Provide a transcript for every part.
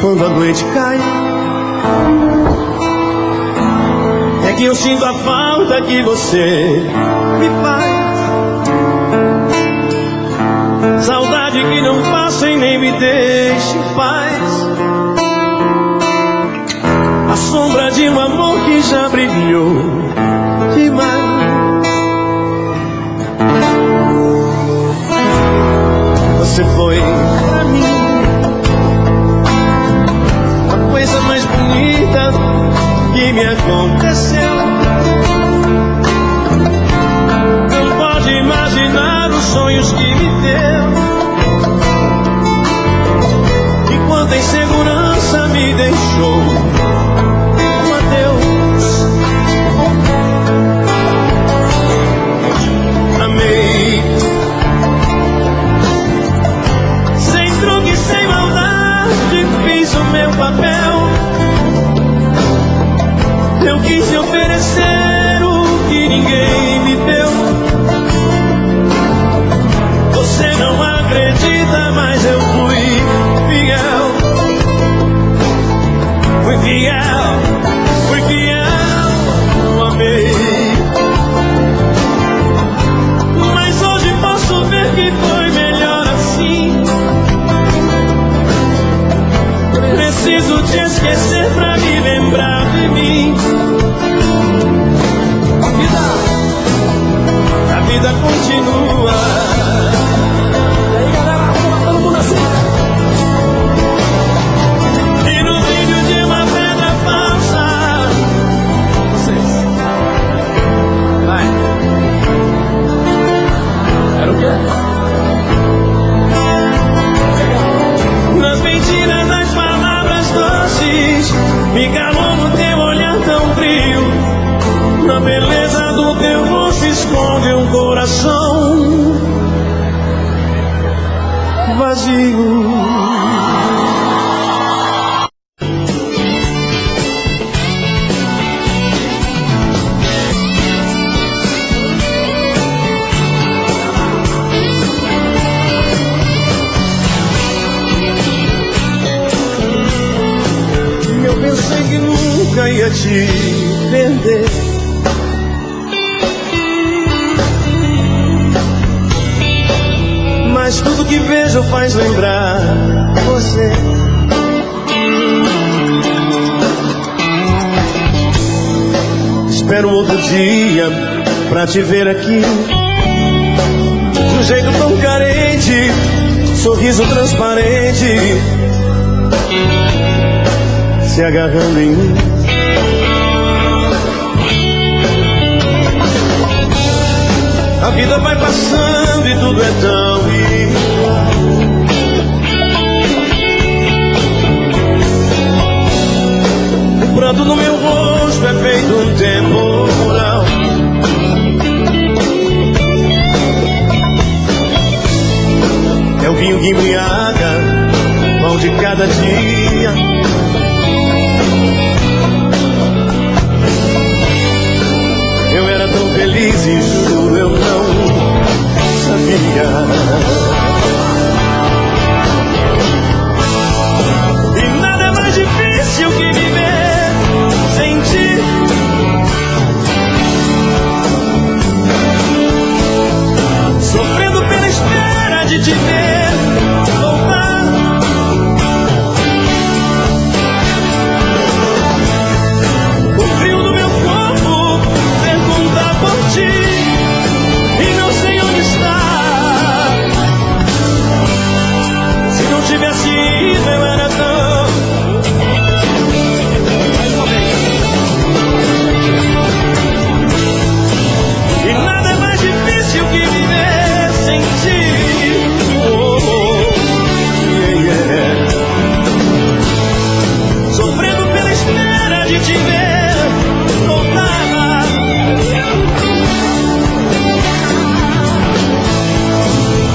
quando a noite cai, é que eu sinto a falta que você me faz. Saudade que não passa e nem me deixa em paz. A sombra de um amor que já brilhou demais. Você foi pra mim a coisa mais bonita que me aconteceu. Não pode imaginar os sonhos que me deu. E quanta insegurança me deixou. Um adeus. Amei. Sem truque, sem maldade, fiz o meu papel. Eu quis te oferecer o que ninguém me deu. Você não acredita, mas eu fui fiel. Fui fiel, fui fiel, amei. Mas hoje posso ver que foi melhor assim. Preciso te esquecer pra me lembrar de mim. A vida continua. E aí, galera, todo mundo assim. E no brilho de uma pedra falsa. Vocês. Vai. Era o quê? Nas mentiras das palavras doces, me calou no teu olhar tão frio. Na beleza do teu rosto esconde um coração vazio. Eu pensei que nunca ia te perder. Mas tudo que vejo faz lembrar você. Espero outro dia pra te ver aqui, de um jeito tão carente, sorriso transparente, se agarrando em mim. A vida vai passando e tudo é tão igual. O pranto no meu rosto é feito um temporal. É o vinho que embriaga, mal de cada dia. Eu era tão feliz e juro eu não sabia. E nada é mais difícil que viver sem ti. Sofrendo pela espera de te ver voltar. O frio do meu corpo pergunta por ti e não sei onde está. Se não tivesse ido eu era tão... E nada é mais difícil que viver sem ti. Oh, oh, yeah. Sofrendo pela espera de te ver voltar.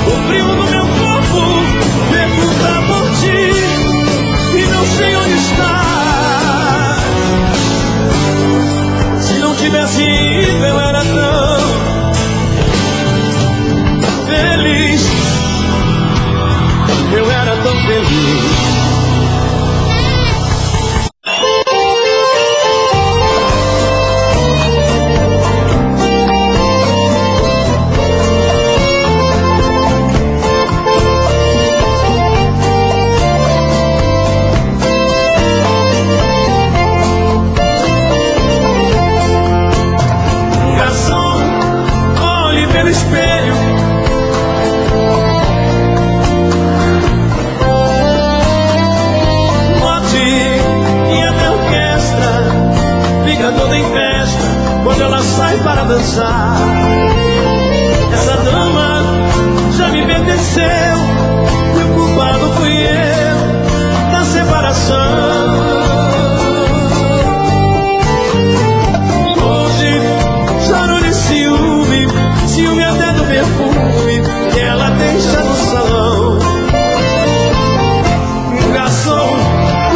O frio no meu corpo pergunta por ti e não sei onde está. Se não tivesse ido eu era tão feliz. Eu era tão feliz. pelo espelho. Bote e até orquestra fica toda em festa quando ela sai para dançar. Essa dama já me pertenceu e o culpado fui eu da separação. Ciúme até do perfume que ela deixa no salão. Garçom,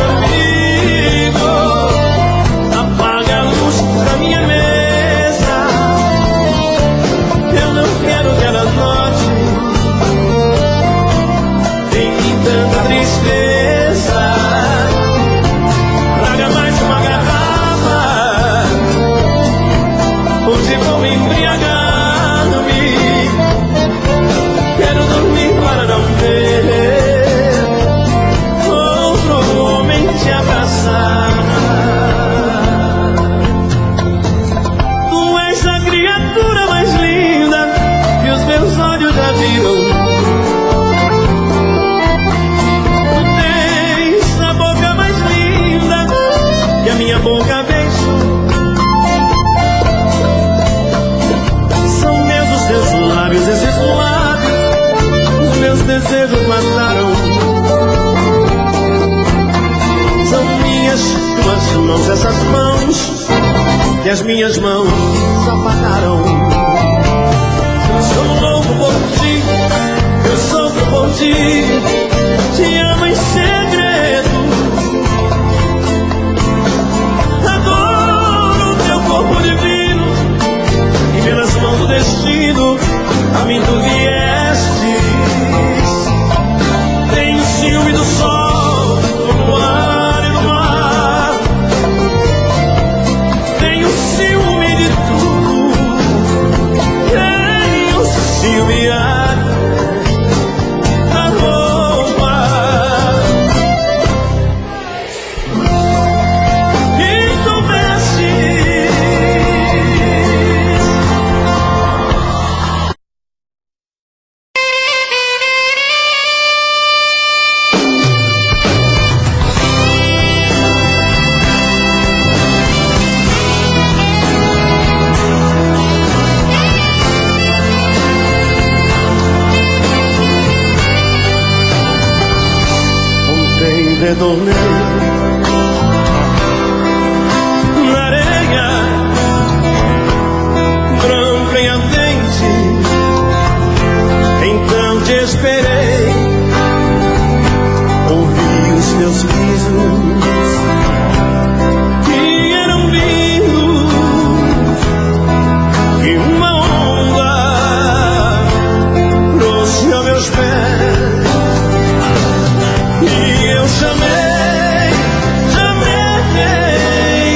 amigo, apaga a luz da minha mesa. Eu não quero que ela note em mim tanta tristeza. Traga mais uma garrafa, hoje vou me embriagar. Quero dormir para não ver outro homem te abraçar. Tu és a criatura mais linda que os meus olhos já viram. Tu tens a boca mais linda que a minha boca beijou. São meus os teus lábios, esses lábios meus desejos mataram. São minhas tuas mãos, essas mãos que as minhas mãos apagaram. Eu sou louco por ti, eu sofro por ti, te amo em segredo. Adoro o teu corpo divino e pelas mãos do destino a mim tu vieste. Tenho ciúme do sol, do luar e do mar. Tenho ciúme de tudo. Tenho ciúme da roupa que tu vestes. Retornei na areia branca e ardente, então te esperei, ouvi os teus risos que eram lindos, e uma onda trouxe a meus pés. Chamei,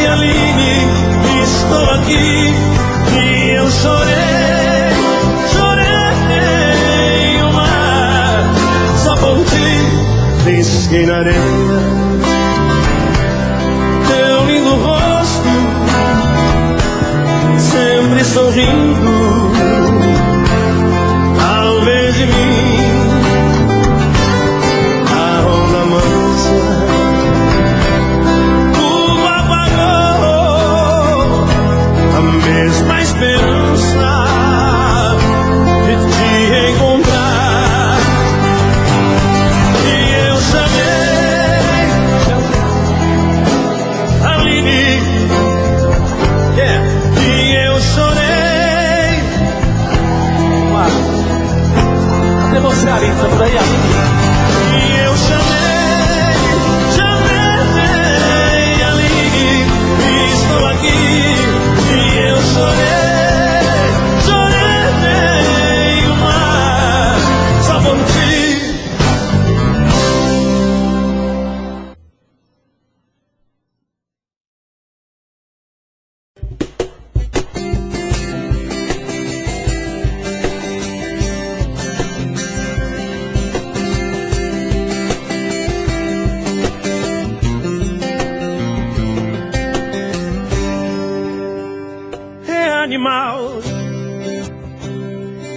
Aline, estou aqui. E eu chorei o mar, só por ti, risquei na areia teu lindo rosto, sempre sorrindo, ao ver de mim a onda mansa. Mesma esperança de te encontrar. E eu chamei Aline, e eu chorei. Até você, Aline, tá por aí, Aline. E eu chamei Aline, estou aqui. Eu chorei o mar, só por ti.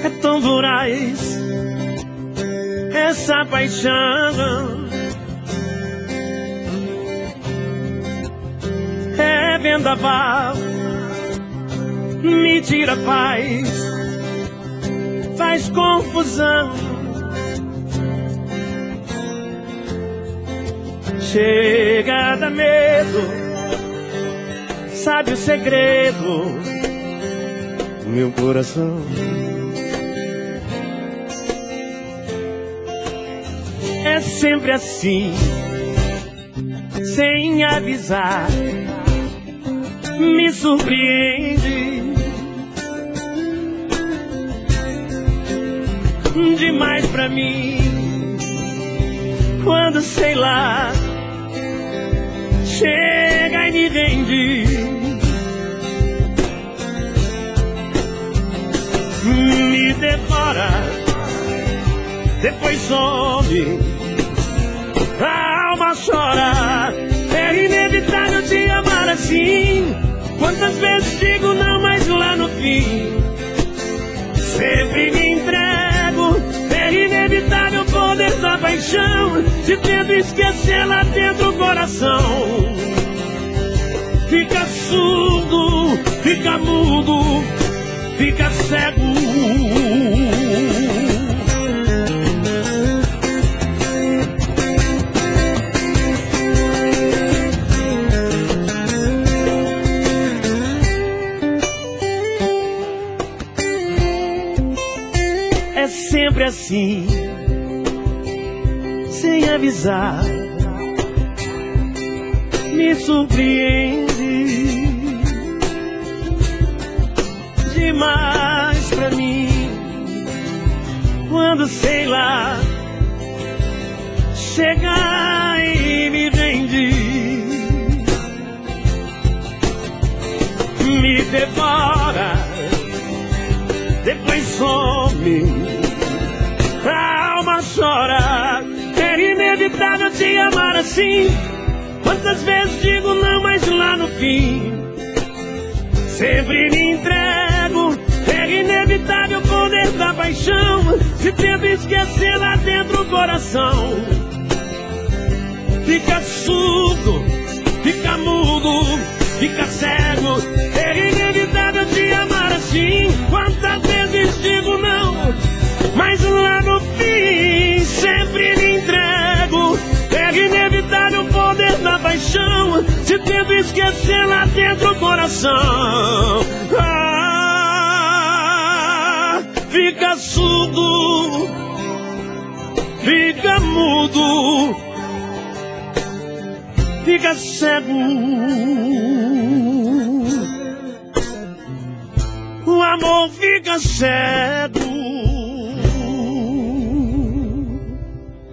É tão voraz essa paixão, é vendaval, me tira a paz, faz confusão. Chega a dar medo, sabe o segredo do meu coração. É sempre assim, sem avisar, me surpreende demais pra mim. Quando, sei lá, chega e me rende, me devora, depois some, a alma chora. É inevitável te amar assim. Quantas vezes digo não, mas lá no fim sempre me entrego. É inevitável o poder da paixão, te tento esquecer lá dentro do coração. Fica surdo, fica mudo, fica cego. É sempre assim, sem avisar, me surpreende demais pra mim. Quando, sei lá, chega e me rende, me devora, depois some, a alma chora. É inevitável te amar assim. Quantas vezes digo não, mas lá no fim sempre me entrego. É inevitável o poder da paixão, te tento esquecer lá dentro do coração. Fica surdo, fica mudo, fica cego. É inevitável te amar assim. Quantas vezes digo não, mas lá no fim sempre me entrego. É inevitável o poder da paixão, te tento esquecer lá dentro do coração. Fica surdo, fica mudo, fica cego. O amor fica cego.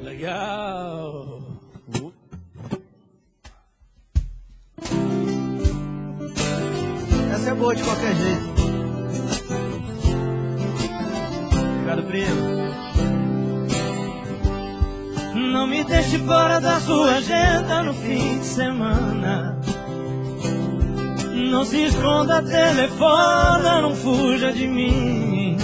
Legal. Essa é boa de qualquer jeito. Obrigado, primo. Não me deixe fora da sua agenda no fim de semana. Não se esconda, telefona, não fuja de mim.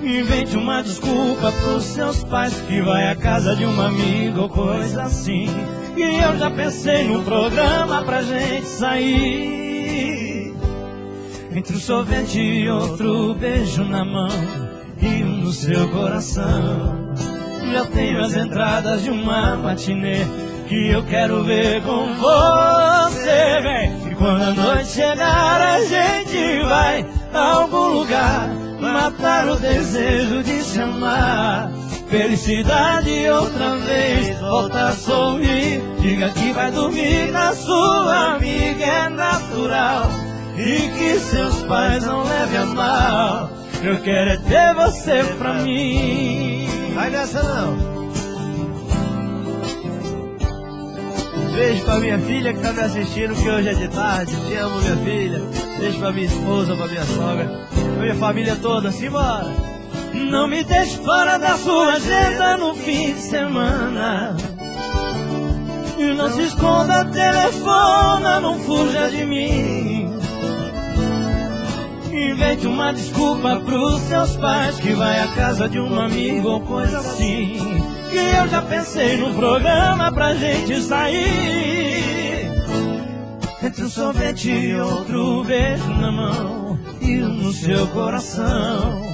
Invente uma desculpa pros seus pais, que vai à casa de uma amiga ou coisa assim. E eu já pensei num programa pra gente sair. Entre um sorvete e outro beijo na mão e um no seu coração. Já tenho as entradas de uma matinê que eu quero ver com você, vem. E quando a noite chegar a gente vai a algum lugar matar o desejo de se amar. Felicidade outra vez, volta a sorrir. Diga que vai dormir na sua amiga, é natural. E que seus pais não levem a mal. Eu quero é ter você pra mim. Vai nessa não. Beijo pra minha filha que tá me assistindo, que hoje é de tarde. Te amo, minha filha. Beijo pra minha esposa, pra minha sogra, pra minha família toda. Simbora. Não me deixe fora da sua agenda no fim de semana. E não se esconda, telefona, não fuja de mim. Invente uma desculpa pros seus pais, que vai à casa de um amigo ou coisa assim. Que eu já pensei no programa pra gente sair. Entre um sorvete e outro beijo na mão e no seu coração.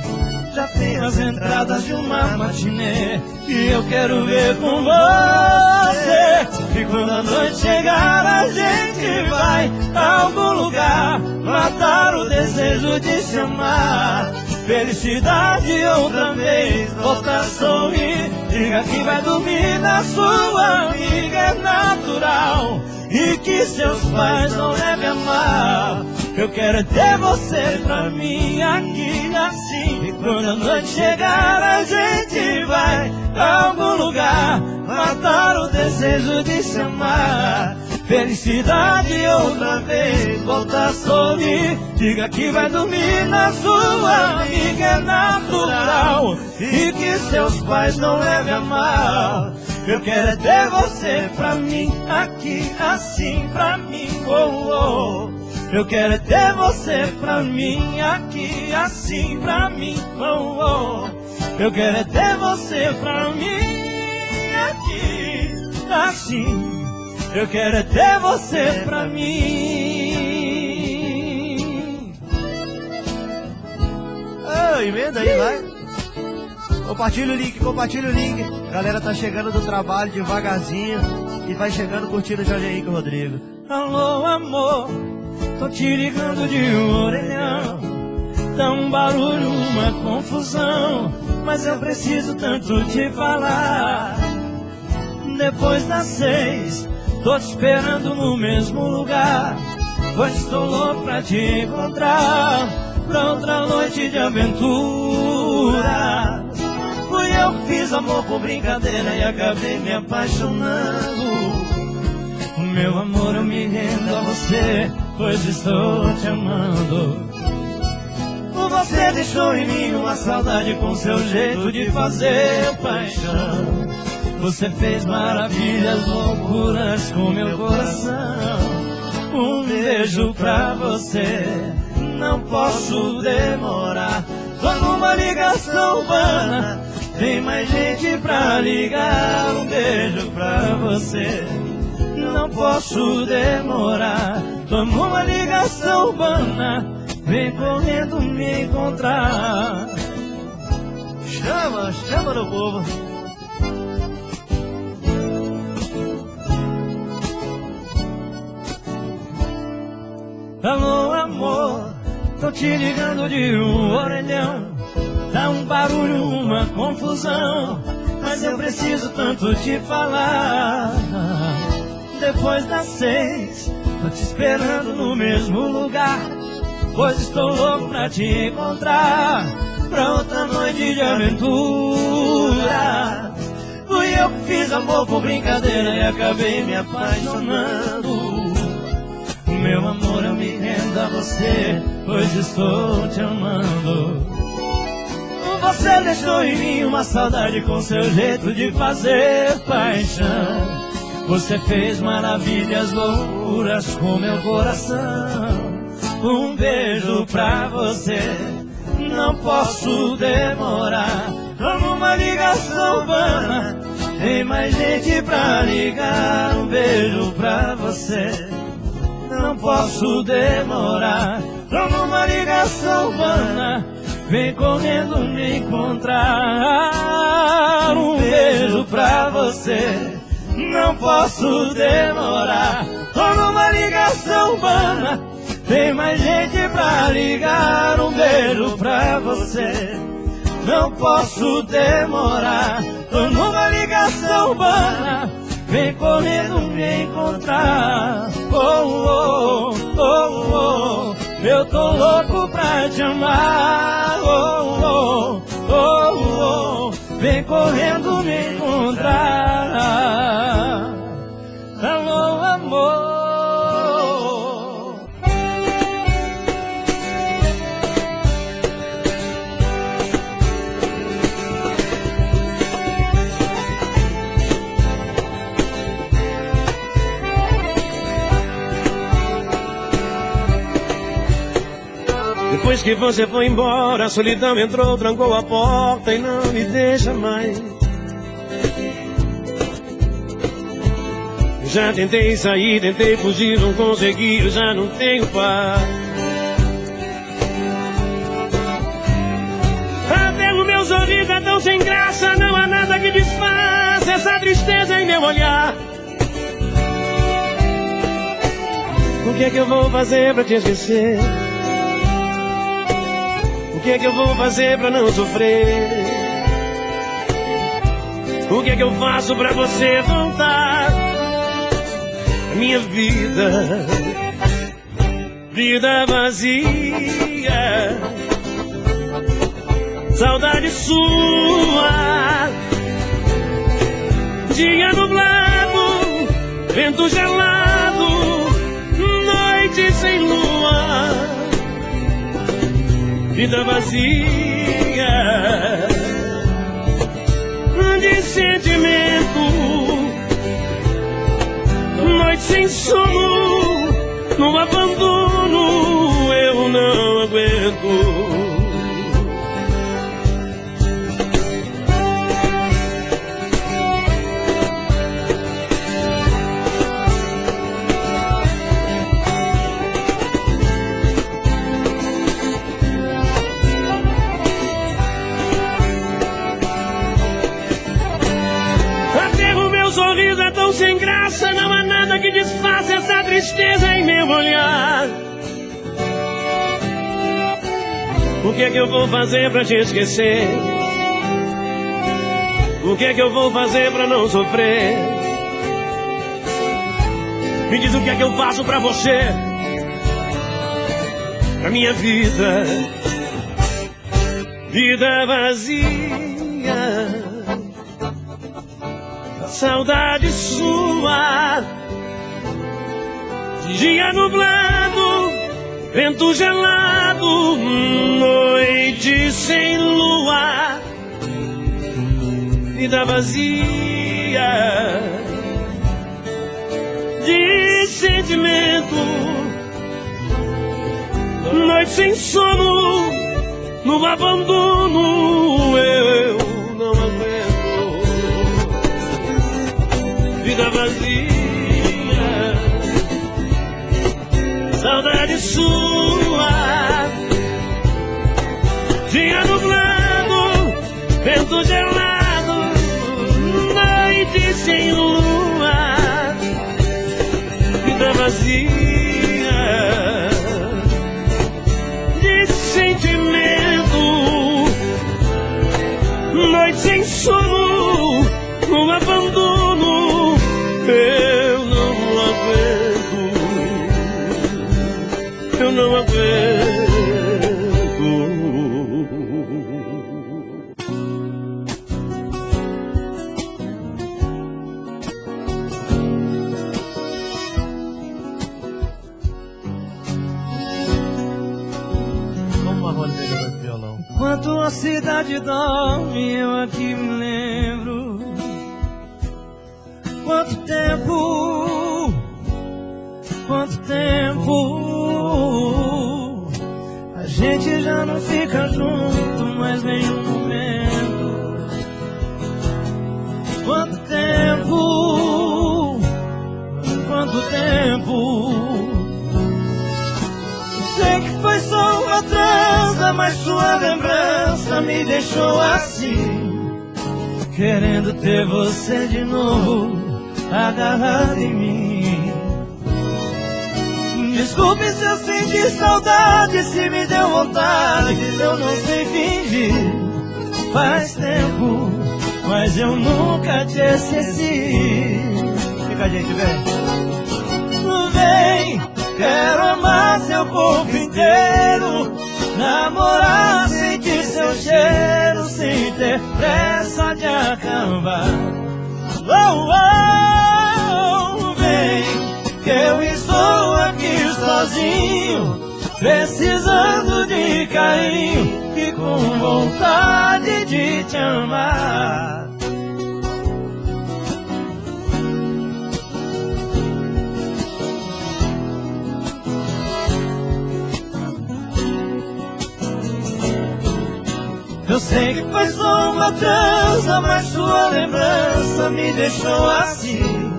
Já tem as entradas de uma matinê e eu quero ver com você. E quando a noite chegar a gente vai a algum lugar matar o desejo de se amar. Felicidade outra vez, voltar a sorrir. Diga que vai dormir na sua amiga, é natural. E que seus pais não devem amar. Eu quero é ter você pra mim aqui assim. E quando a noite chegar a gente vai a algum lugar matar o desejo de se amar. Felicidade outra vez, voltar a sorrir. Diga que vai dormir na sua amiga, é natural. E que seus pais não devem amar. Eu quero é ter você pra mim aqui assim, pra mim, oh, oh. Eu quero é ter você pra mim aqui assim, pra mim, oh, oh. Eu quero é ter você pra mim aqui assim. Eu quero é ter você pra mim. Emenda aí, vai. Compartilha o link, compartilha o link. Galera tá chegando do trabalho devagarzinho e vai chegando curtindo o Jorge Henrique Rodrigo. Alô, amor, tô te ligando de um orelhão. Dá um barulho, uma confusão, mas eu preciso tanto te falar. Depois das 6, tô te esperando no mesmo lugar, pois estou louco pra te encontrar, pra outra noite de aventura. Fui eu que fiz amor por brincadeira e acabei me apaixonando. Meu amor, eu me rendo a você, pois estou te amando. Você deixou em mim uma saudade com seu jeito de fazer paixão. Você fez maravilhas, loucuras com meu coração. Um beijo pra você, não posso demorar. Tô numa ligação urbana, tem mais gente pra ligar. Um beijo pra você, não posso demorar. Tô numa ligação urbana, vem correndo me encontrar. Chama, chama no povo. Alô, amor, tô te ligando de um orelhão. Dá um barulho, uma confusão, mas eu preciso tanto te falar. Depois das 6, tô te esperando no mesmo lugar, pois estou louco pra te encontrar, pra outra noite de aventura. Fui eu que fiz amor por brincadeira e acabei me apaixonando. Meu amor, eu me rendo a você, pois estou te amando. Você deixou em mim uma saudade com seu jeito de fazer paixão. Você fez maravilhas, loucuras com meu coração. Um beijo pra você, não posso demorar. Tô numa ligação urbana, tem mais gente pra ligar. Um beijo pra você, não posso demorar. Tô numa ligação urbana, vem correndo me encontrar. Um beijo pra você, não posso demorar. Tô numa ligação urbana, tem mais gente pra ligar. Um beijo pra você, não posso demorar. Tô numa ligação urbana, vem correndo me encontrar. Oh, oh, oh, oh, eu tô louco pra te amar. Oh, oh, oh, oh, vem correndo me encontrar. Alô, amor. Depois que você foi embora, a solidão entrou, trancou a porta e não me deixa mais. Já tentei sair, tentei fugir, não consegui, eu já não tenho paz. Até o meu sorriso é tão sem graça, não há nada que disfarce essa tristeza em meu olhar. O que é que eu vou fazer pra te esquecer? O que é que eu vou fazer pra não sofrer? O que é que eu faço pra você voltar? A minha vida, vida vazia, saudade sua. Dia nublado, vento gelado, noite sem lua. Vida vazia de sentimento, noite sem sono, no abandono eu não aguento. Sorriso é tão sem graça, não há nada que disfarce essa tristeza em meu olhar. O que é que eu vou fazer pra te esquecer? O que é que eu vou fazer pra não sofrer? Me diz o que é que eu faço pra você, pra minha vida, vida vazia. Saudade sua, dia nublado, vento gelado, noite sem lua. Vida vazia de sentimento, noite sem sono, no abandono eu não aguento. Vida vazia, saudade sua. Dia nublado, vento gelado, noite sem lua. Vida vazia de sentimento, noite sem sono, no abandono eu não aguento, eu não aguento. Como uma roda pegando violão. Enquanto a cidade dorme, eu aqui me lembro. Quanto tempo a gente já não fica junto, mas vem um momento. Quanto tempo sei que foi só uma transa, mas sua lembrança me deixou assim, querendo ter você de novo agarrado em mim. Desculpe se eu senti saudade, se me deu vontade, eu não sei fingir. Faz tempo, mas eu nunca te esqueci. Fica a gente, vem. Vem, quero amar seu corpo inteiro, namorar, sentir seu cheiro, sem ter pressa de acabar. Oh, oh, vem, que eu estou aqui sozinho, precisando de carinho e com vontade de te amar. Eu sei que foi só uma trança, mas sua lembrança me deixou assim,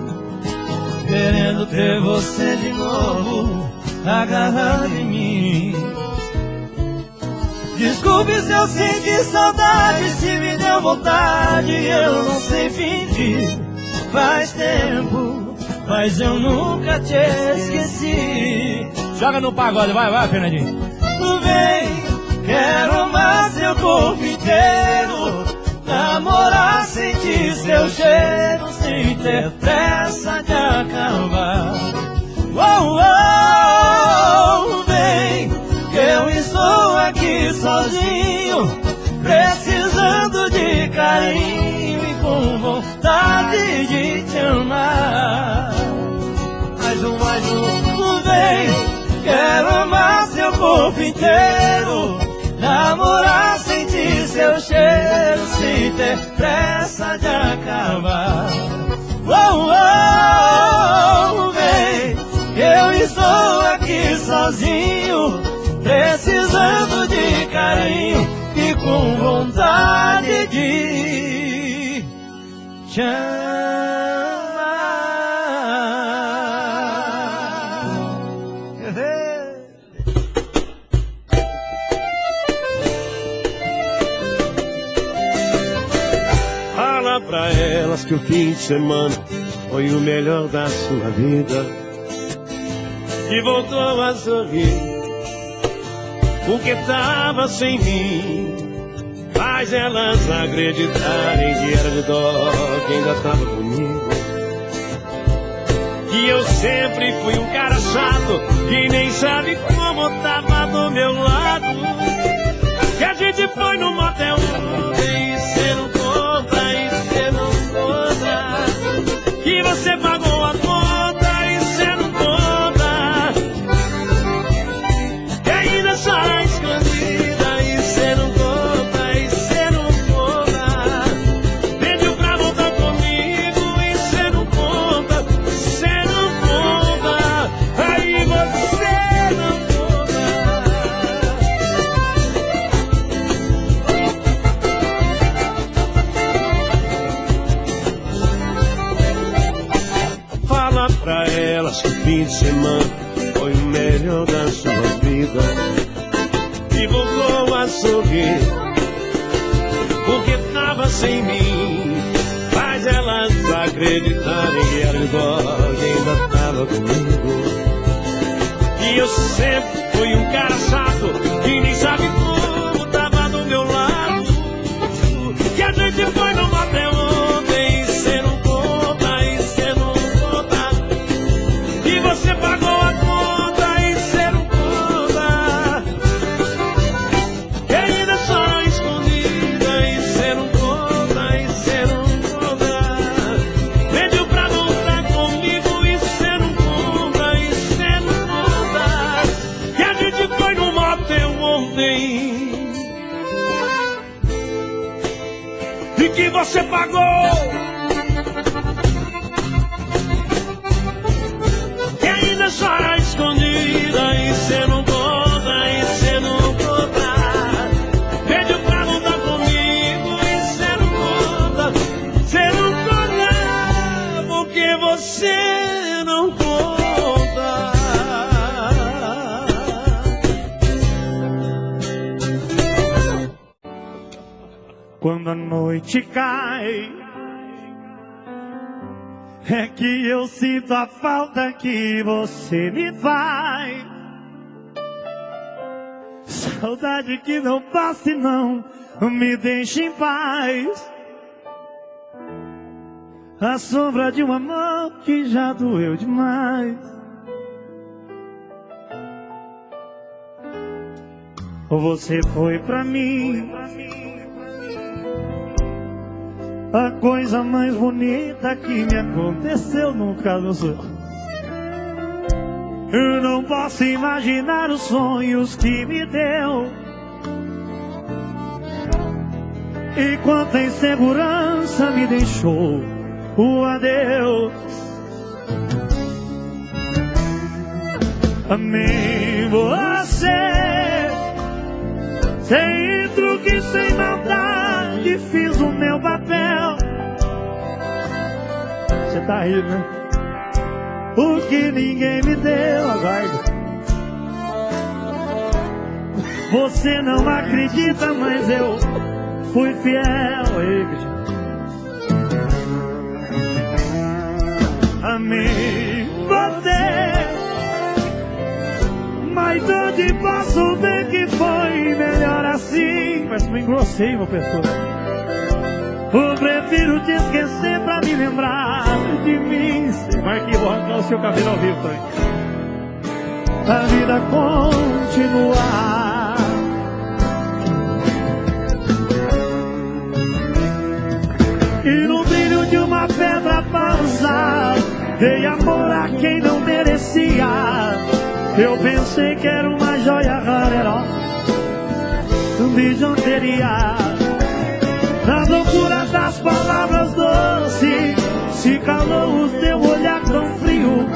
querendo ter você de novo agarrado em mim. Desculpe se eu senti saudade, se me deu vontade, eu não sei fingir. Faz tempo, mas eu nunca te esqueci. Joga no pagode, vai, Fernandinho. Vem, quero amar seu corpo inteiro, namorar, sentir seu cheiro, sem ter pressa de acabar. Oh, oh, vem, que eu estou aqui sozinho, precisando de carinho e com vontade de te amar. Mais um, vem, quero amar seu corpo inteiro, namorar, sentir seu cheiro, sem ter pressa de acabar. Oh, oh, vem, eu estou aqui sozinho, precisando de carinho e com vontade de te amar. Fala pra elas que o fim de semana foi o melhor da sua vida, que voltou a sorrir porque tava sem mim. Faz elas acreditarem que era de dó, que ainda tava comigo, que eu sempre fui um cara chato, que nem sabe como tava do meu lado, que a gente foi no motel e cê não conta, e cê não conta, que você pagou a conta e cê não conta, que ainda chora escondida e cê não conta, e cê não conta, pediu pra voltar comigo e cê não conta, cê não conta, aí você não conta. Fala pra elas que o fim de semana foi o melhor da sua vida, e voltou a sorrir porque tava sem mim. Faz elas acreditarem que era igual, que ainda tava comigo, e eu sempre fui um cara chato, que nem sabe como tava do meu lado, que a gente foi no motel ontem e cê não conta, e cê não conta, que você pagou a conta e cê não conta, que ainda chora escondida e cê não conta, e cê não conta, pediu pra voltar comigo e cê não conta, e cê não conta, que a gente foi no motel ontem e que você pagou, que ainda chora escondida e cê não conta, e cê não conta, pediu pra voltar comigo e cê não conta, porque você não conta. Quando a noite cai, é que eu sinto a falta que você me faz. Saudade que não passa e não me deixa em paz. A sombra de um amor que já doeu demais. Você foi pra mim a coisa mais bonita que me aconteceu no caso. Eu não posso imaginar os sonhos que me deu, e quanta insegurança me deixou o adeus. Amei você sem truque, sem maldade, fiz o meu papel. Você tá rindo, né? O que ninguém me deu, aguarda. Você não acredita, mas eu fui fiel. Amei você, mas onde posso ver que foi melhor assim? Mas me engrossei, meu pessoal. Eu prefiro te esquecer pra me lembrar de mim. Você vai que vou arrancar o seu cabelo ao vivo também. A vida continuar. E no brilho de uma pedra pra usar, dei amor a quem não merecia. Eu pensei que era uma joia rara, bijuteria. Na loucura das palavras doces, se calou o teu olhar tão frio.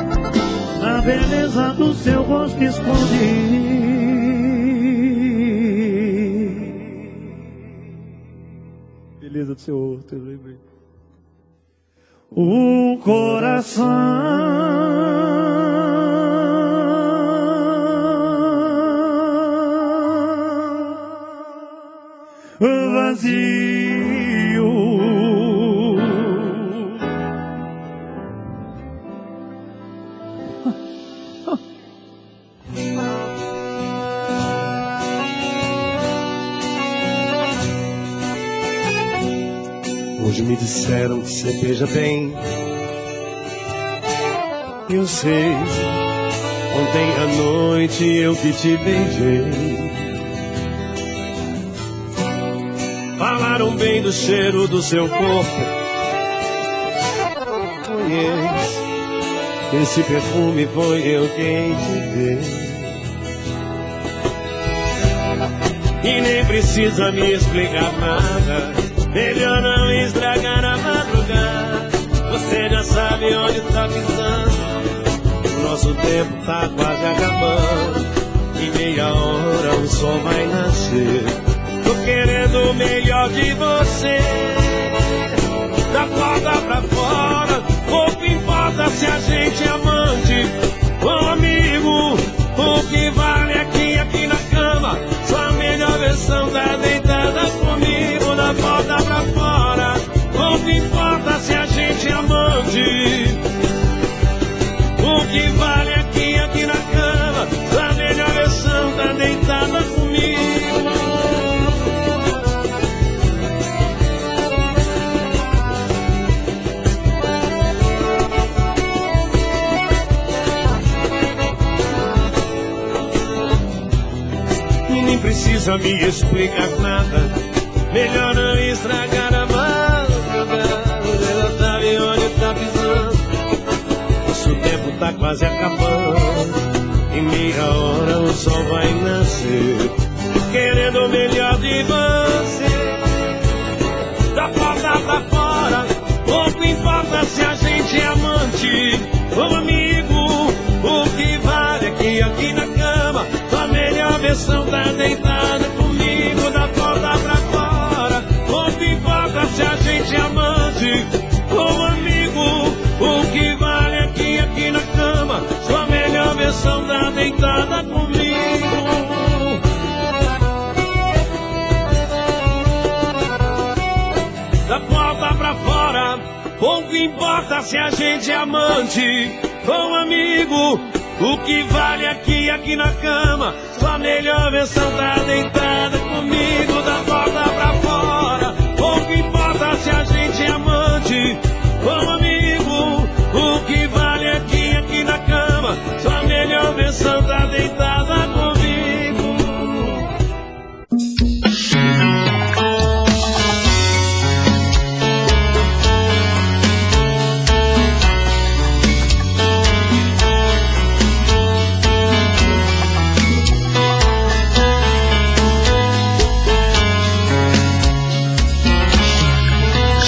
Na beleza do seu rosto escondi. Beleza do seu rosto, eu lembrei. O coração vazio. Hoje me disseram que você beija bem. Eu sei, ontem à noite eu que te beijei. Falaram bem do cheiro do seu corpo. Conheço, esse perfume foi eu quem te dei. E nem precisa me explicar nada, melhor não estragar a madrugada. Você já sabe onde tá pisando. O nosso tempo tá quase acabando. Em meia hora o sol vai nascer. Tô querendo o melhor de você. Da porta pra fora, pouco importa se a gente é amante ou amigo. O que vale aqui na cama, sua melhor versão tá deitada comigo. Da porta pra fora, pouco importa se a gente é amante. O que vale aqui na cama, sua melhor versão tá deitada comigo. Nem precisa me explicar nada, melhor não estragar a madrugada. Ela sabe onde tá pisando. Nosso tempo tá quase acabando. Em meia hora o sol vai nascer. Querendo o melhor de você. Da porta pra fora, pouco importa se a gente é amante ou amigo. O que vale aqui na cama, a melhor versão tá deitada comigo. Da porta pra fora, pouco importa se a gente é amante ou amigo. O que vale aqui na cama, sua melhor versão tá deitada comigo. Da porta pra fora, pouco importa se a gente é amante ou amigo. O que vale aqui na cama, sua melhor versão tá deitada comigo. Da porta pra fora, pouco importa se a gente é amante ou amigo. O que vale aqui na cama, sua melhor versão tá deitada comigo.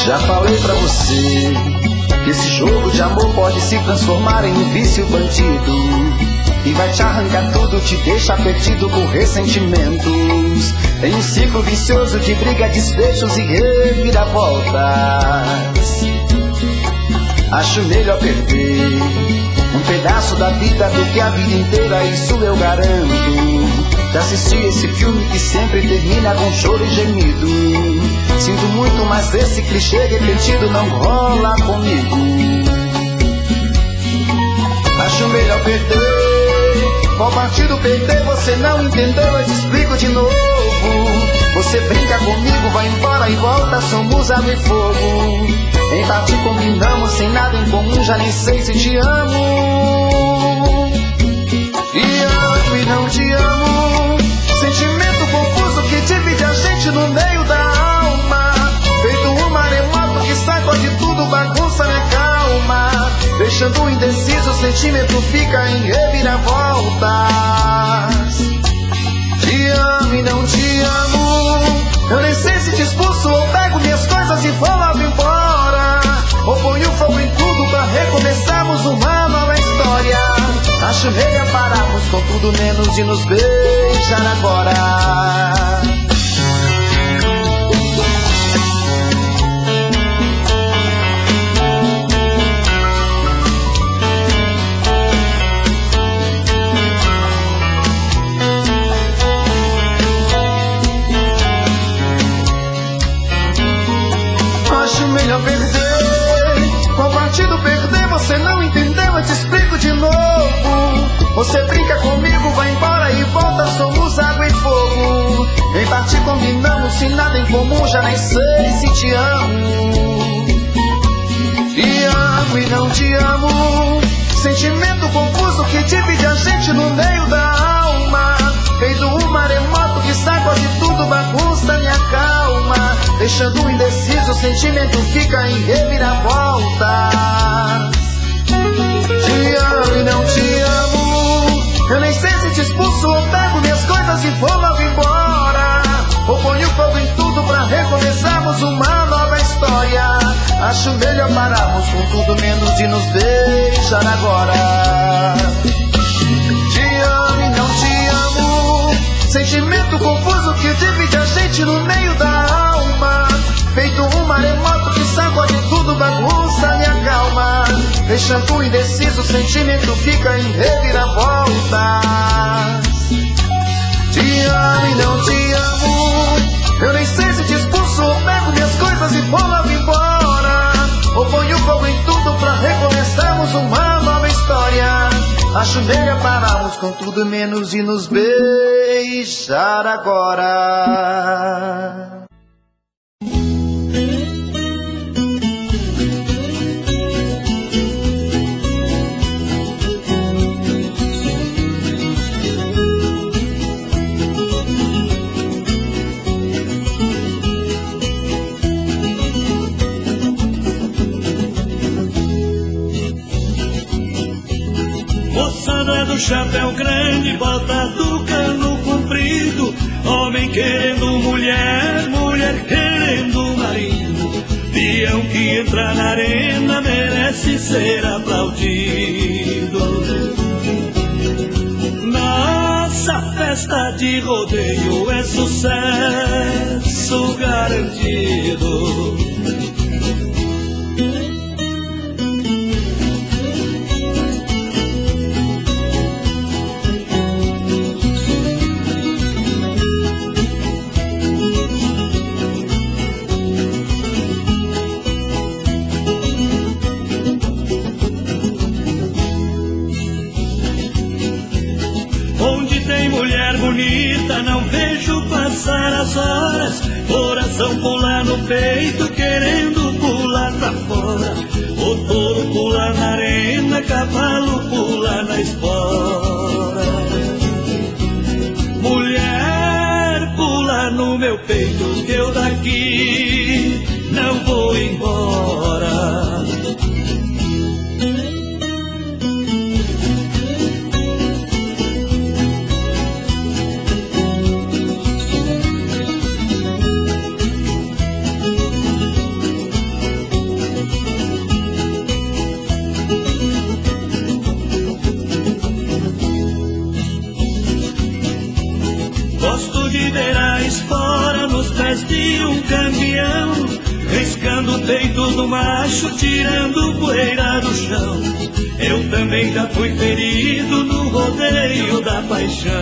Já falei pra você que esse jogo de amor pode se transformar em um vício bandido e vai te arrancar tudo, te deixar perdido por ressentimentos. em um ciclo vicioso de briga, desfechos e reviravoltas. Acho melhor perder um pedaço da vida do que a vida inteira, isso eu garanto. Já assisti esse filme que sempre termina com choro e gemido. Sinto muito, mas esse clichê repetido não rola comigo. Acho melhor perder. Qual partido perder? Você não entendeu, eu te explico de novo. Você brinca comigo, vai embora e volta, somos água e fogo. Em parte combinamos, sem nada em comum, já nem sei se te amo. Te amo e não te amo. Sentimento confuso que divide a gente no meio da alma. Feito um maremoto que sacode tudo, bagunça minha calma. Deixando indeciso, o sentimento fica em reviravoltas. Te amo e não te amo. Eu nem sei se te expulso ou pego minhas coisas e vou logo embora. Ou ponho fogo em tudo pra recomeçarmos uma nova história. Acho melhor pararmos com tudo menos de nos beijar agora. Acho melhor perder. Qual partido perder? Você não entendeu, eu te explico de novo. Você brinca comigo, vai embora e volta, somos água e fogo. Em parte combinamos, se nada em comum, já nem sei se te amo. Te amo e não te amo. Sentimento confuso que divide a gente no meio da alma. Feito um maremoto que sacode tudo, bagunça minha calma. Deixando indeciso, o sentimento fica em reviravoltas. Te amo e não te amo. Eu nem sei se te expulso ou pego minhas coisas e vou logo embora. Ou ponho fogo em tudo pra recomeçarmos uma nova história. Acho melhor pararmos com tudo menos de nos beijar agora. Te amo e não te amo. Sentimento confuso que divide a gente no meio da alma. Feito um maremoto que sacode tudo, bagunça minha calma. Deixando indeciso, o sentimento fica em reviravoltas. Te amo e não te amo. Eu nem sei se te expulso ou pego minhas coisas e vou logo embora. Ou ponho fogo em tudo pra recomeçarmos uma nova história. Acho melhor pararmos com tudo menos de nos beijar agora. Moçada do chapéu grande, bota do cano comprido. Homem querendo mulher, mulher querendo marido. Peão que entra na arena merece ser aplaudido. Nossa festa de rodeio é sucesso garantido. Mulher bonita, não vejo passar as horas. Coração pula no peito, querendo pular pra fora. O touro pula na arena, cavalo pula na espora. Mulher pula no meu peito, que eu daqui não vou embora. esfregando o peito do macho, tirando poeira do chão. Eu também já fui ferido no rodeio da paixão.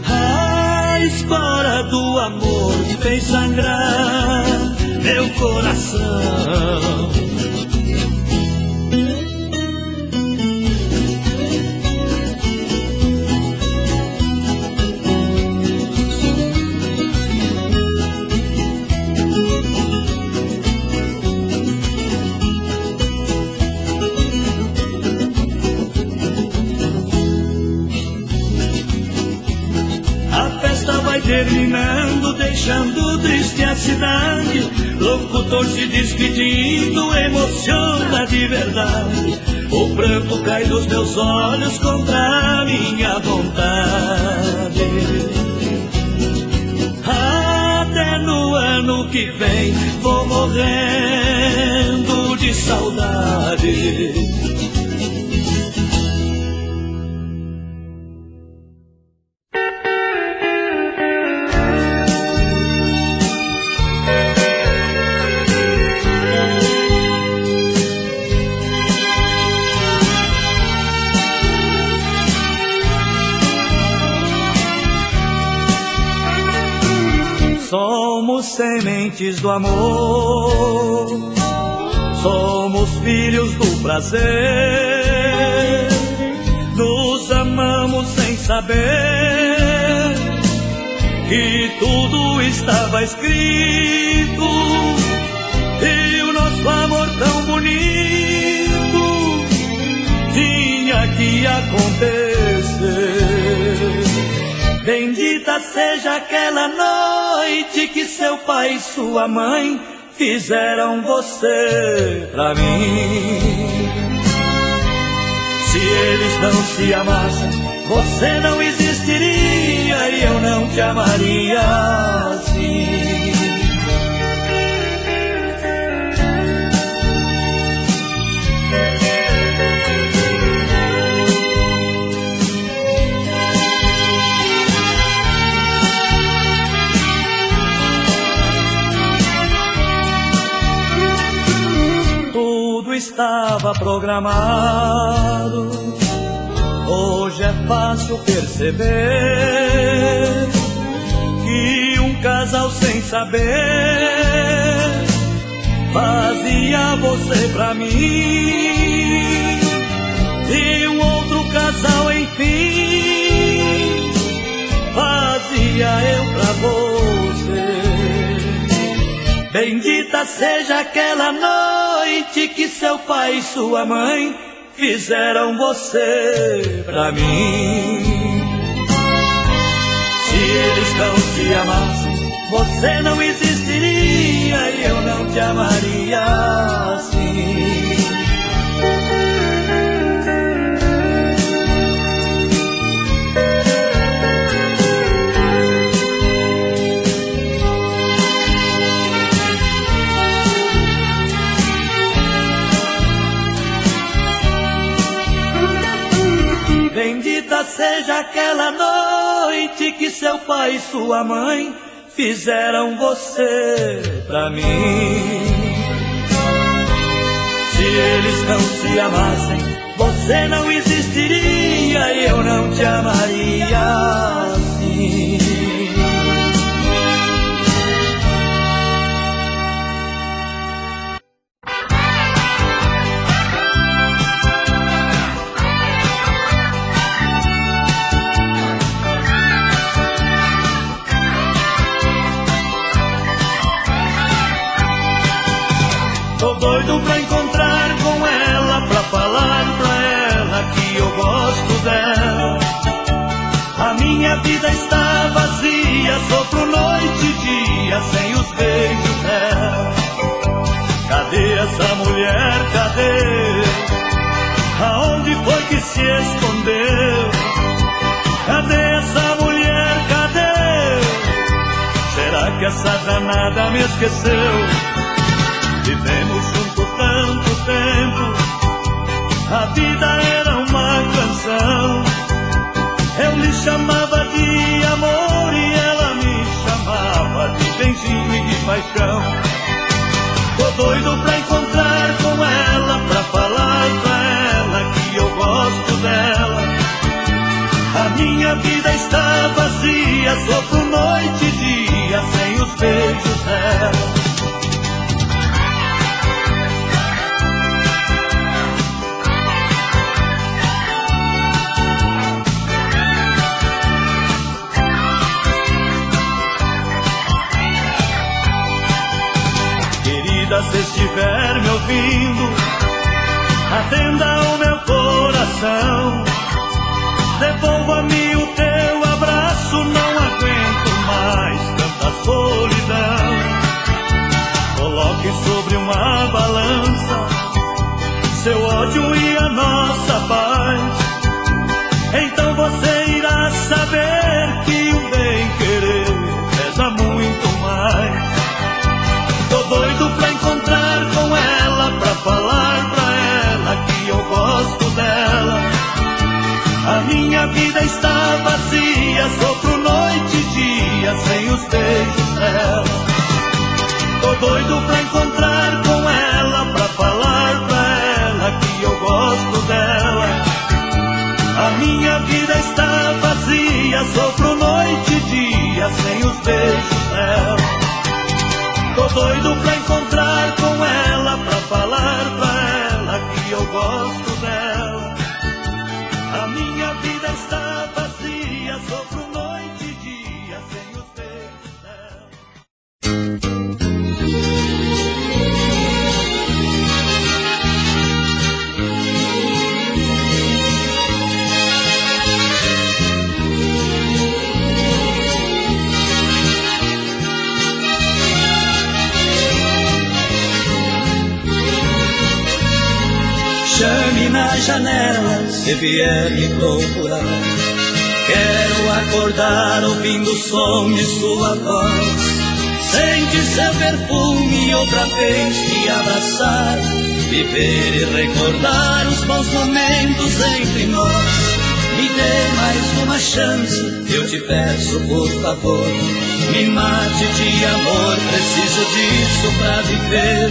A espora do amor fez sangrar meu coração. Terminando, deixando triste a cidade, locutor se despedindo, emociona de verdade. O pranto cai dos meus olhos contra a minha vontade. Até no ano que vem vou morrendo de saudade. Somos sementes do amor, somos filhos do prazer, nos amamos sem saber que tudo estava escrito, e o nosso amor tão bonito tinha que acontecer. Bendita seja aquela noite que seu pai e sua mãe fizeram você pra mim. Se eles não se amassem, você não existiria e eu não te amaria assim. Estava programado, hoje é fácil perceber que um casal sem saber fazia você pra mim, e um outro casal enfim fazia eu pra você. Bendita seja aquela noite que seu pai e sua mãe fizeram você pra mim. Se eles não se amassem, você não existiria e eu não te amaria assim. Bendita seja aquela noite que seu pai e sua mãe fizeram você pra mim. Se eles não se amassem, você não existiria e eu não te amaria assim. Tô doido pra encontrar com ela, pra falar pra ela que eu gosto dela. A minha vida está vazia, sofro noite e dia sem os beijos dela. Cadê essa mulher, cadê? Aonde foi que se escondeu? Cadê essa mulher, cadê? Será que essa danada me esqueceu? Vivemos junto tanto tempo, a vida era uma canção. Eu lhe chamava de amor e ela me chamava de benzinho. paixão. Tô doido pra encontrar com ela, pra falar pra ela que eu gosto dela. A minha vida está vazia, sofro noite e dia sem os beijos dela. Se estiver me ouvindo, atenda o meu coração. Devolva-me o teu abraço, não aguento mais tanta solidão. Coloque sobre uma balança seu ódio e a nossa paz. Então você irá saber que o bem-querer pesa muito mais. Tô doido pra encontrar com ela, pra falar pra ela que eu gosto dela. A minha vida está vazia, sofro noite e dia sem os beijos dela. Tô doido pra encontrar com ela, pra falar pra ela que eu gosto dela. A minha vida está vazia, sofro noite e dia sem os beijos dela. Tô doido pra encontrar com ela, pra falar pra ela que eu gosto dela. A minha vida está vazia, sofro noite e dia sem os beijos dela. Chame na janela se vier me procurar. Quero acordar ouvindo o som de sua voz, sentir seu perfume outra vez te abraçar, viver e recordar os bons momentos entre nós. Me dê mais uma chance, eu te peço por favor. Me mate de amor, preciso disso pra viver.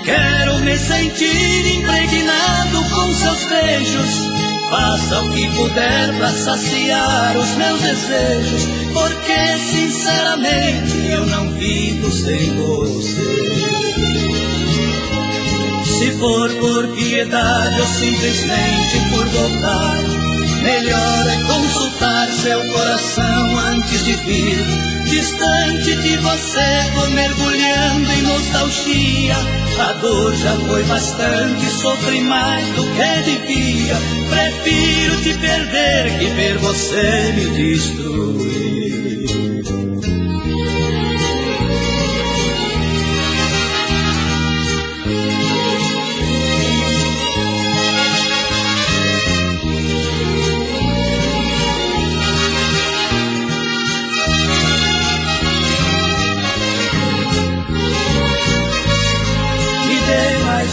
Quero me sentir impregnado com seus beijos. Faça o que puder pra saciar os meus desejos, porque sinceramente eu não vivo sem você. Se for por piedade ou simplesmente por voltar, melhor é consultar seu coração antes de vir. Distante de você, vou mergulhando em nostalgia. A dor já foi bastante, sofri mais do que devia. Prefiro te perder que ver você me destruir.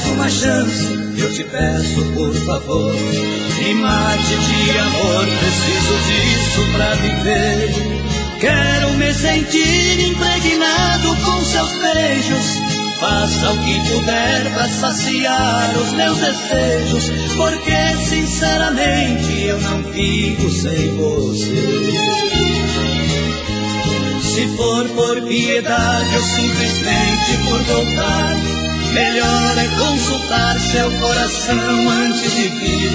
Uma chance, eu te peço por favor. Me mate de amor, preciso disso pra viver. Quero me sentir impregnado com seus beijos. Faça o que puder pra saciar os meus desejos, porque sinceramente eu não vivo sem você. Se for por piedade ou simplesmente por voltar, melhor é consultar seu coração antes de vir.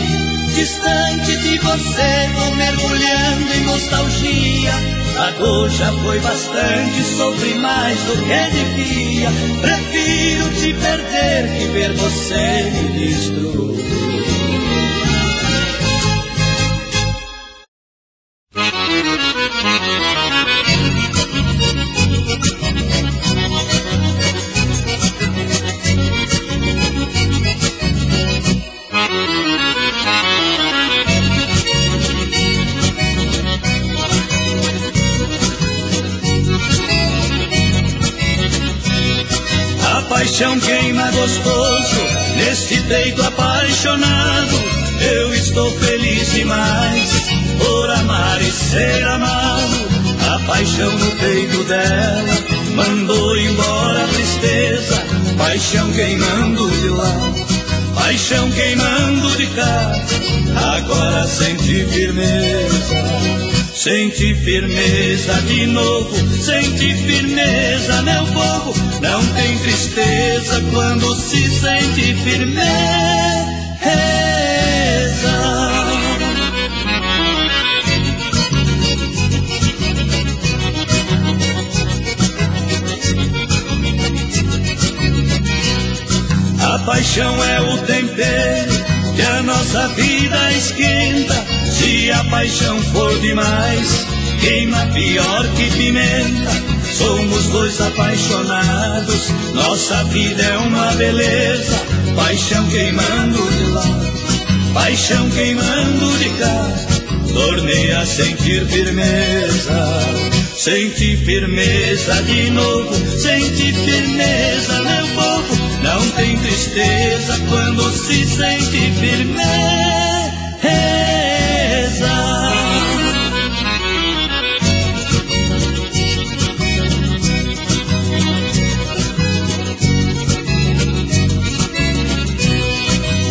Distante de você, vou mergulhando em nostalgia. A dor já foi bastante, sofri mais do que devia. Prefiro te perder que ver você me destruir. Paixão queima gostoso, nesse peito apaixonado. Eu estou feliz demais por amar e ser amado. A paixão no peito dela mandou embora paixão queimando de lá, paixão queimando de cá. Agora sente firmeza, sente firmeza de novo, sente firmeza, meu povo. Não tem tristeza quando se sente firmeza. A paixão é o tempero que a nossa vida esquenta. Se a paixão for demais, queima pior que pimenta. Somos dois apaixonados, nossa vida é uma beleza. Paixão queimando de lá, paixão queimando de cá. Tornei a sentir firmeza, senti firmeza de novo, senti firmeza, meu povo. Não tem tristeza quando se sente firmeza.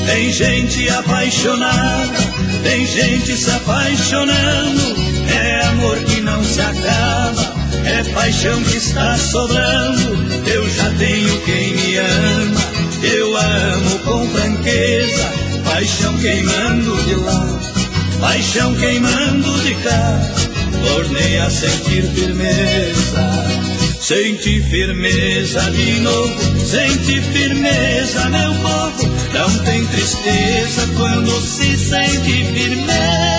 Tem gente apaixonada, tem gente se apaixonando. É amor que não se acaba, é paixão que está sobrando. Eu já tenho quem me ama, eu a amo com franqueza. Paixão queimando de lá, paixão queimando de cá. Tornei a sentir firmeza, senti firmeza de novo, senti firmeza, meu povo. Não tem tristeza quando se sente firmeza.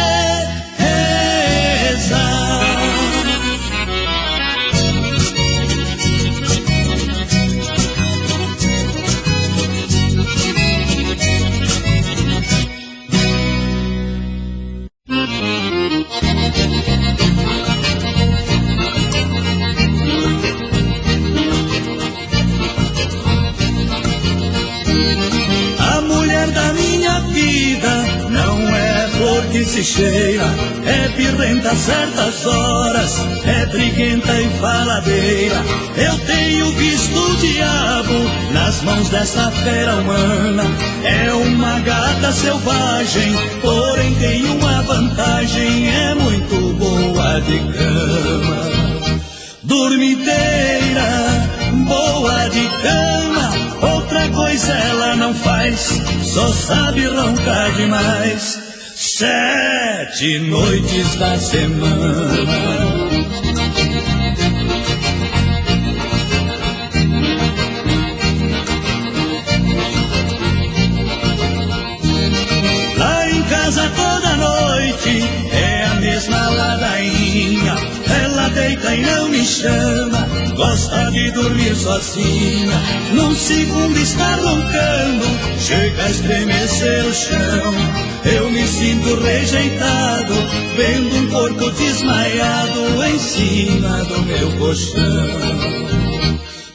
Que se cheira, é pirrenta certas horas, é briguenta e faladeira. Eu tenho visto o diabo nas mãos dessa fera humana. É uma gata selvagem, porém tem uma vantagem, é muito boa de cama. Dormideira, boa de cama, outra coisa ela não faz, só sabe roncar demais. 7 noites da semana. Lá em casa toda noite é a mesma ladainha. Ela deita e não me chama, gosta de dormir sozinha. Num segundo está roncando, chega a estremecer o chão. Eu me sinto rejeitado, vendo um corpo desmaiado em cima do meu colchão.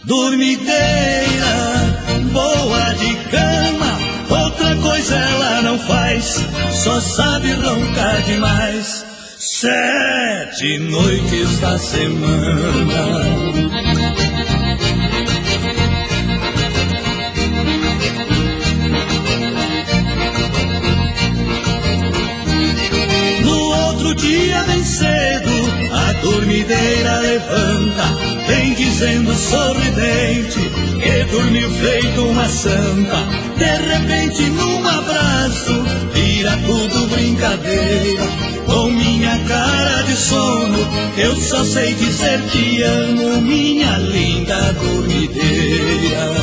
Dormideira, boa de cama, outra coisa ela não faz, só sabe roncar demais. 7 noites da semana. Outro dia bem cedo, a dormideira levanta, vem dizendo sorridente que dormiu feito uma santa. De repente num abraço, vira tudo brincadeira. Com minha cara de sono, eu só sei dizer que amo minha linda dormideira.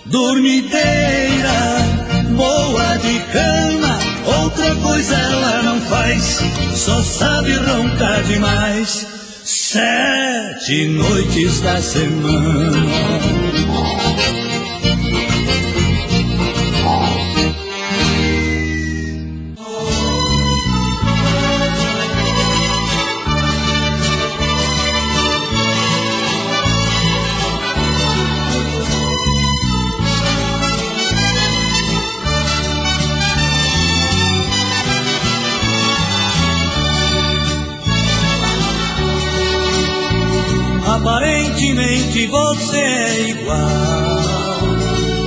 Dormideira, boa de cama, outra coisa ela não faz, só sabe roncar demais. 7 noites da semana. Aparentemente você é igual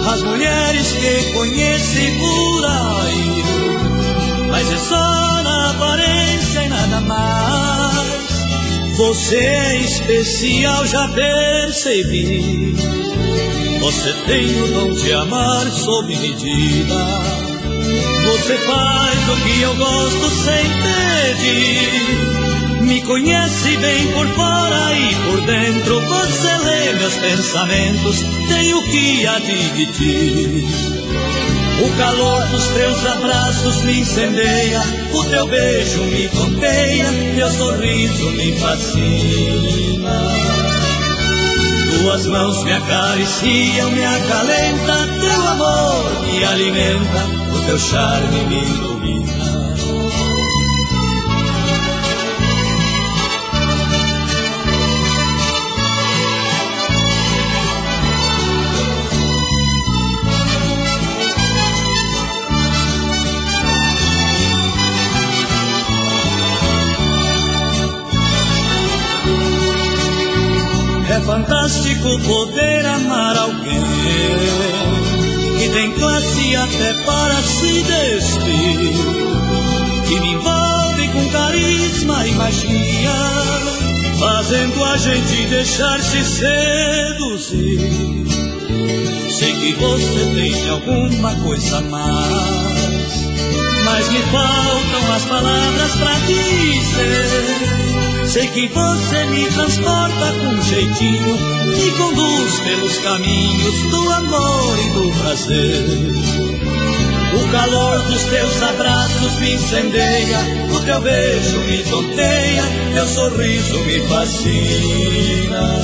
as mulheres que conheci por aí, mas é só na aparência e nada mais. Você é especial, já percebi. Você tem o dom de amar sob medida. Você faz o que eu gosto sem pedir. Me conhece bem por fora e por dentro. Você lê meus pensamentos, tem o que admitir. O calor dos teus abraços me incendeia, o teu beijo me tonteia, teu sorriso me fascina. Tuas mãos me acariciam, me acalenta, teu amor me alimenta, o teu charme me ilumina. É fantástico poder amar alguém que tem classe até para se despir, que me envolve com carisma e magia, fazendo a gente deixar-se seduzir. Sei que você tem alguma coisa a mais, mas me faltam as palavras pra dizer. Sei que você me transporta com jeitinho, me conduz pelos caminhos do amor e do prazer. O calor dos teus abraços me incendeia, o teu beijo me tonteia, teu sorriso me fascina.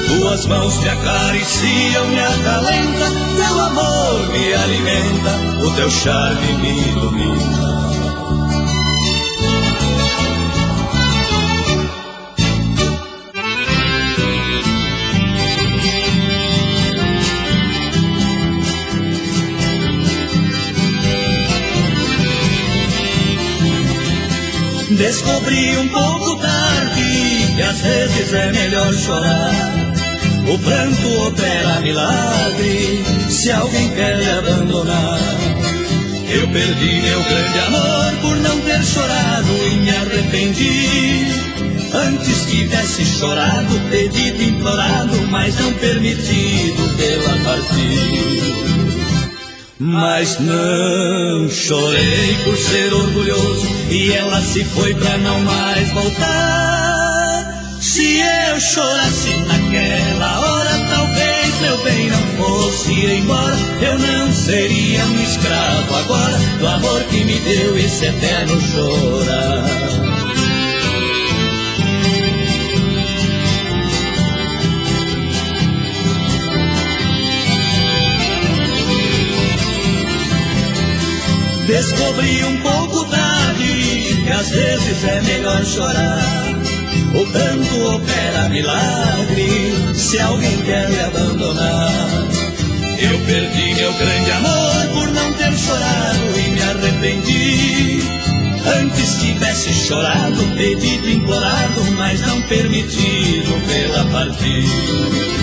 Tuas mãos me acariciam, me acalenta, teu amor me alimenta, o teu charme me ilumina. Descobri um pouco tarde que às vezes é melhor chorar. O pranto opera milagre se alguém quer lhe abandonar. Eu perdi meu grande amor por não ter chorado e me arrependi. Antes tivesse chorado, pedido, implorado, mas não permitido pela partir. Mas não chorei por ser orgulhoso e ela se foi pra não mais voltar. Se eu chorasse naquela hora, talvez meu bem não fosse embora. Eu não seria um escravo agora do amor que me deu esse eterno chorar. Descobri um pouco tarde que às vezes é melhor chorar. O canto opera milagre se alguém quer me abandonar. Eu perdi meu grande amor por não ter chorado e me arrependi. Antes tivesse chorado, pedido, implorado, mas não permitido pela partida.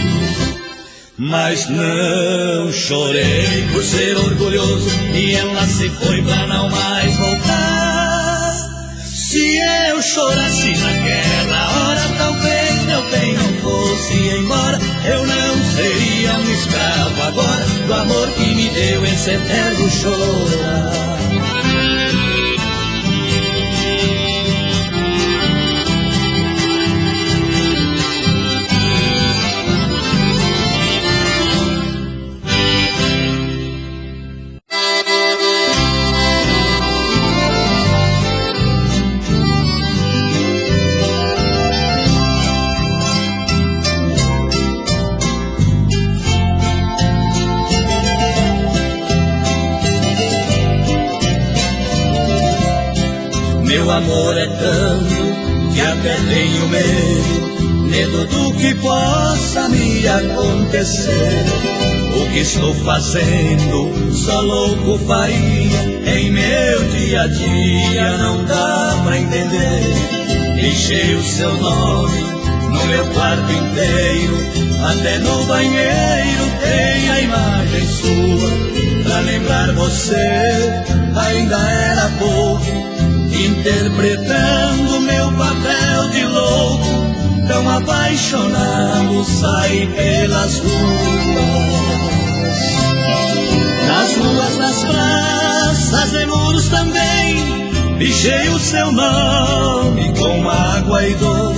Mas não chorei por ser orgulhoso e ela se foi pra não mais voltar. Se eu chorasse naquela hora, talvez meu bem não fosse embora. Eu não seria um escravo agora do amor que me deu esse eterno chorar. Meu amor é tanto que até tenho medo do que possa me acontecer. O que estou fazendo só louco faria em meu dia a dia, não dá pra entender. Deixei o seu nome No meu quarto inteiro, até no banheiro, tem a imagem sua. Pra lembrar você, ainda era pouco, interpretando meu papel de louco. Tão apaixonado, saí pelas ruas. Nas ruas, nas praças e muros também, pichei o seu nome com mágoa e dor.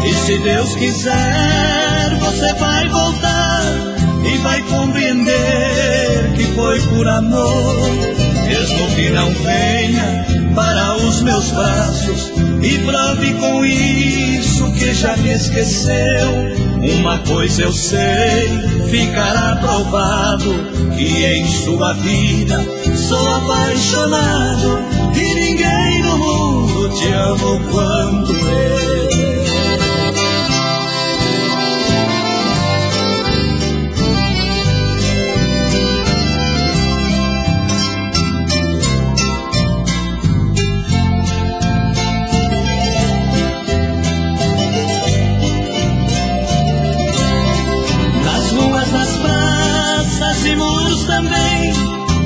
E se Deus quiser, você vai voltar e vai compreender que foi por amor. Mesmo que não venha para os meus braços e prove com isso que já me esqueceu. Uma coisa eu sei, ficará provado que em sua vida sou apaixonado e ninguém no mundo te ama quanto eu. Também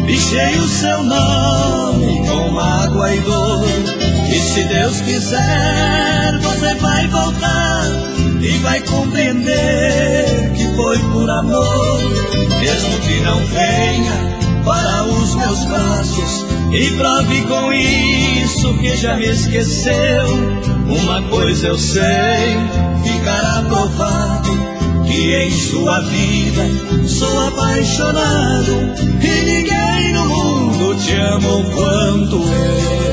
pichei o seu nome com mágoa e dor. E se Deus quiser, você vai voltar e vai compreender que foi por amor. Mesmo que não venha para os meus braços e prove com isso que já me esqueceu. Uma coisa eu sei, ficará provado que em sua vida sou apaixonado e ninguém no mundo te ama quanto eu.